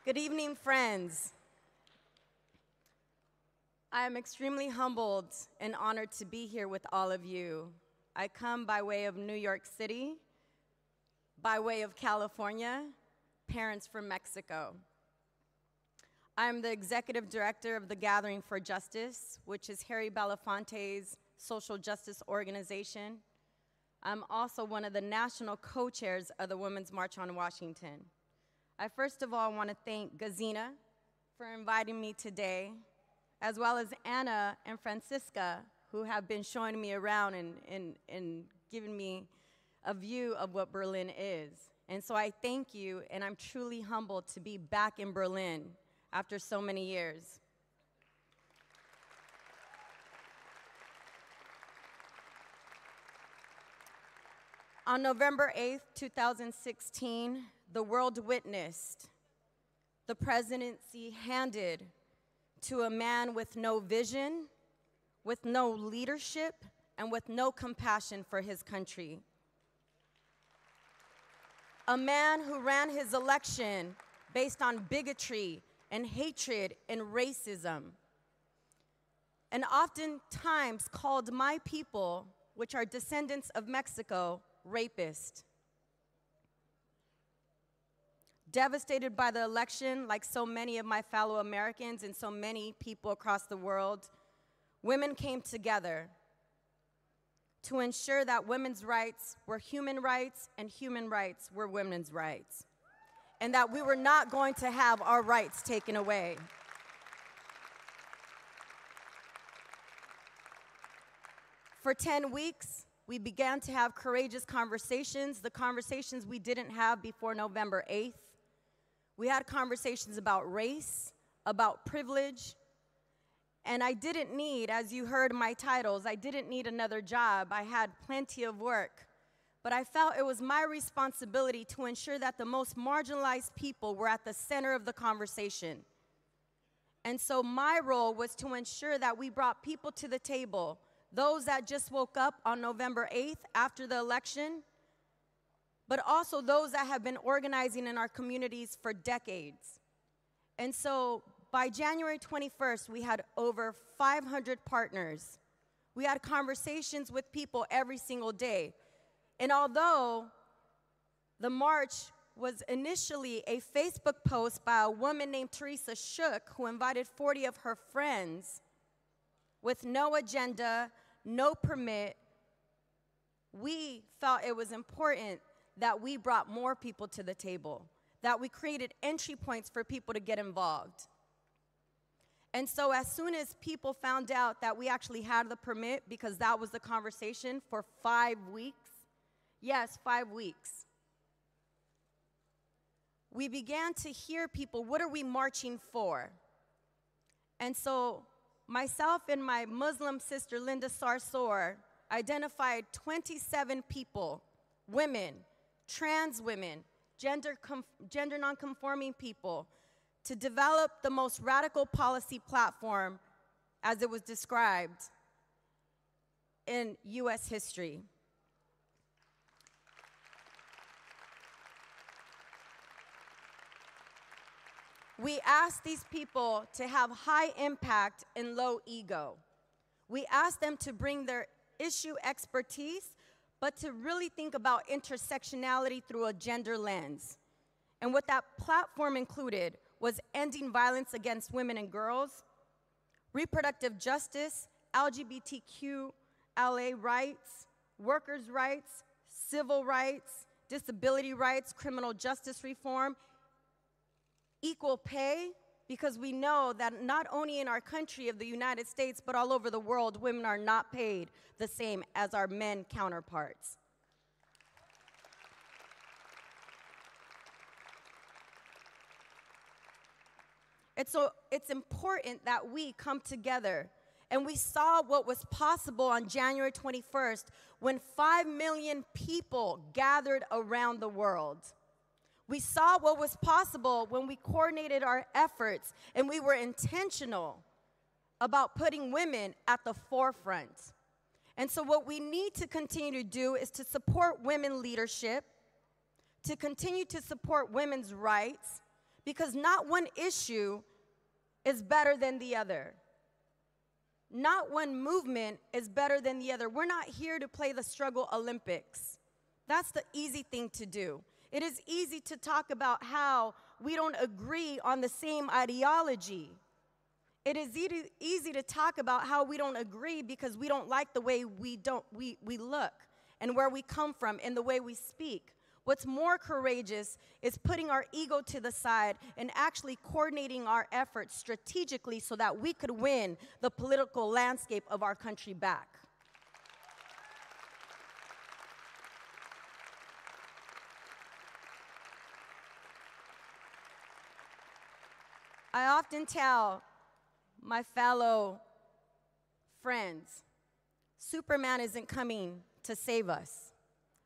Good evening, friends. I am extremely humbled and honored to be here with all of you. I come by way of New York City, by way of California, parents from Mexico. I am the executive director of the Gathering for Justice, which is Harry Belafonte's social justice organization. I'm also one of the national co-chairs of the Women's March on Washington. I first of all want to thank Gazina for inviting me today, as well as Anna and Francisca, who have been showing me around and giving me a view of what Berlin is. And so I thank you, and I'm truly humbled to be back in Berlin after so many years. On November 8th, 2016, the world witnessed the presidency handed to a man with no vision, with no leadership, and with no compassion for his country. A man who ran his election based on bigotry and hatred and racism, and oftentimes called my people, which are descendants of Mexico, rapist. Devastated by the election, like so many of my fellow Americans and so many people across the world, women came together to ensure that women's rights were human rights and human rights were women's rights, and that we were not going to have our rights taken away. For 10 weeks, we began to have courageous conversations, the conversations we didn't have before November 8th. We had conversations about race, about privilege, and I didn't need, as you heard my titles, I didn't need another job. I had plenty of work. But I felt it was my responsibility to ensure that the most marginalized people were at the center of the conversation. And so my role was to ensure that we brought people to the table, those that just woke up on November 8th after the election, but also those that have been organizing in our communities for decades. And so by January 21st, we had over 500 partners. We had conversations with people every single day. And although the march was initially a Facebook post by a woman named Teresa Shook, who invited 40 of her friends with no agenda, no permit, we felt it was important that we brought more people to the table, that we created entry points for people to get involved. And so as soon as people found out that we actually had the permit, because that was the conversation for 5 weeks, yes, 5 weeks, we began to hear people, what are we marching for? And so myself and my Muslim sister, Linda Sarsour, identified 27 people, women, trans women, gender nonconforming people, to develop the most radical policy platform as it was described in US history. We asked these people to have high impact and low ego. We asked them to bring their issue expertise, but to really think about intersectionality through a gender lens. And what that platform included was ending violence against women and girls, reproductive justice, LGBTQLA rights, workers' rights, civil rights, disability rights, criminal justice reform, equal pay, because we know that not only in our country of the United States, but all over the world, women are not paid the same as our men counterparts. And so it's important that we come together. And we saw what was possible on January 21st when 5 million people gathered around the world. We saw what was possible when we coordinated our efforts and we were intentional about putting women at the forefront. And so what we need to continue to do is to support women leadership, to continue to support women's rights, because not one issue is better than the other. Not one movement is better than the other. We're not here to play the struggle Olympics. That's the easy thing to do. It is easy to talk about how we don't agree on the same ideology. It is easy to talk about how we don't agree because we don't like the way we look and where we come from and the way we speak. What's more courageous is putting our ego to the side and actually coordinating our efforts strategically so that we could win the political landscape of our country back. I often tell my fellow friends, Superman isn't coming to save us.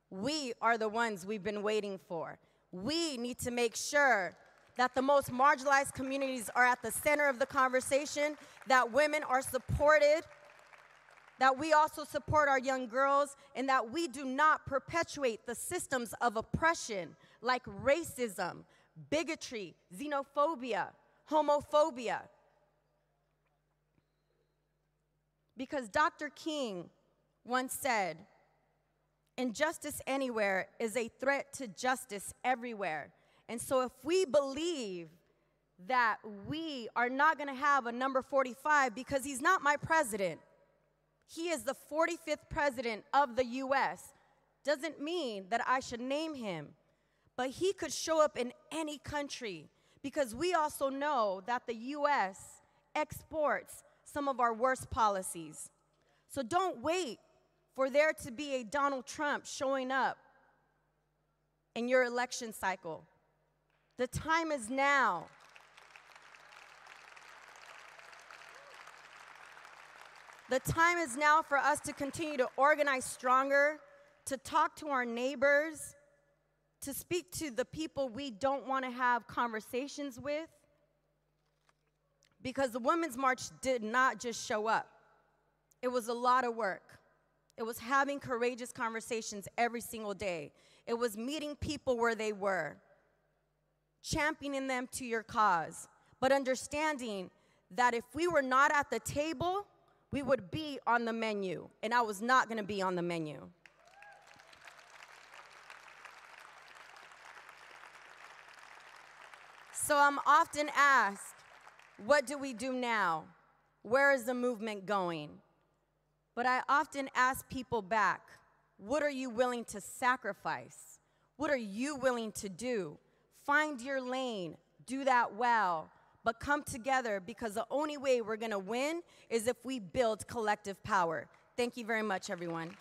We are the ones we've been waiting for. We need to make sure that the most marginalized communities are at the center of the conversation, that women are supported, that we also support our young girls, and that we do not perpetuate the systems of oppression like racism, bigotry, xenophobia, homophobia. Because Dr. King once said, injustice anywhere is a threat to justice everywhere. And so if we believe that we are not going to have a number 45 because he's not my president, he is the 45th president of the U.S., doesn't mean that I should name him. But he could show up in any country because we also know that the U.S. exports some of our worst policies. So don't wait for there to be a Donald Trump showing up in your election cycle. The time is now. The time is now for us to continue to organize stronger, to talk to our neighbors, to speak to the people we don't want to have conversations with. Because the Women's March did not just show up. It was a lot of work. It was having courageous conversations every single day. It was meeting people where they were, championing them to your cause, but understanding that if we were not at the table, we would be on the menu, and I was not going to be on the menu. So I'm often asked, what do we do now? Where is the movement going? But I often ask people back, what are you willing to sacrifice? What are you willing to do? Find your lane, do that well, but come together, because the only way we're going to win is if we build collective power. Thank you very much, everyone.